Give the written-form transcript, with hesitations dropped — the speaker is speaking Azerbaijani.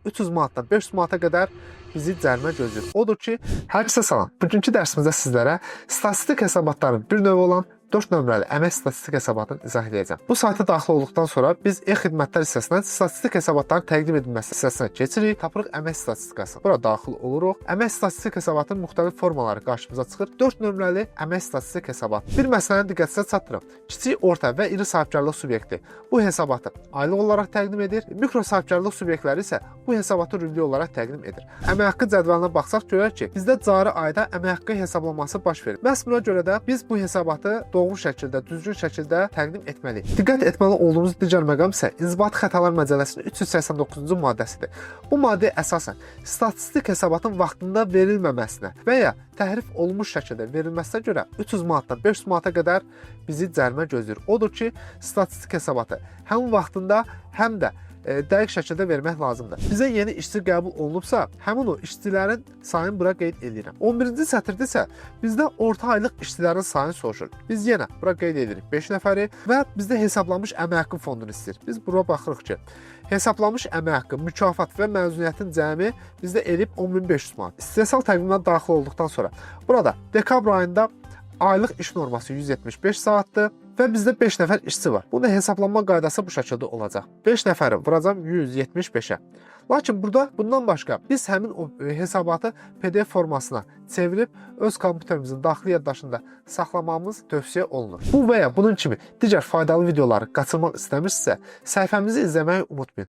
300 manatdan 500 manata qədər bizi cərimə gözləyir. Odur ki, hər kəsə salam. Bugünkü dərsimizdə sizlərə statistik hesabatların bir növü olan 4 nömrəli əmək statistik hesabatını izah edəcəm. Bu sayta daxil olduqdan sonra biz e-xidmətlər hissəsindən statistik hesabatların təqdim edilməsi hissəsinə keçirik. Tapırıq əmək statistikası. Bura daxil oluruq. Əmək statistik hesabatının müxtəlif formaları qarşımıza çıxır. 4 nömrəli əmək statistik hesabat. Bir məsələni diqqətinizə çatdırım. Kiçik, orta və iri sahibkarlıq subyekti bu hesabatı aylıq olaraq təqdim edir. Mikro sahibkarlıq subyektləri isə bu hesabatı rübli olaraq təqdim edir. Əmək haqqı cədvəlinə baxsaq görək ki, bizdə cari ayda əmək haqqı hesablanması baş verir. Məhz buna görə də biz bu hesabatı doğru şəkildə, düzgün şəkildə təqdim etməliyik. Diqqət etməli olduğumuz digər məqam isə İnzibati Xətalar Məcəlləsinin 389-cu maddəsidir. Bu maddə əsasən statistik hesabatın vaxtında verilməməsinə və ya təhrif olunmuş şəkildə verilməsinə görə 300 manatdan 500 manata qədər bizi cərimə gözləyir. Odur ki, statistik hesabatı həm vaxtında, həm də dəqiq şəkildə vermək lazımdır. Bizə yeni işçi qəbul olunubsa, həmin o işçilərin sayını bura qeyd edirəm. 11-ci sətirdə isə bizdə orta aylıq işçilərin sayını soruşur. Biz yenə bura qeyd edirik 5 nəfəri və bizdə hesablanmış əmək haqqı fondunu istəyir. Biz bura baxırıq ki, hesablanmış əmək haqqı, mükafat və məzuniyyətin cəmi bizdə elib 10.500 manat. İstehsal təqvimına daxil olduqdan sonra burada dekabr ayında aylıq iş norması 175 saatdır və bizdə 5 nəfər işçi var. Bunun hesablanma qaydası bu şəkildə olacaq. 5 nəfəri vuracam 175-ə. Lakin burada bundan başqa biz həmin o hesabatı PDF formasına çevirib öz kompüterimizin daxili yaddaşında saxlamamız tövsiyə olunur. Bu və ya bunun kimi digər faydalı videoları qaçırmaq istəmirsinizsə, səhifəmizi izləməyi unutmayın.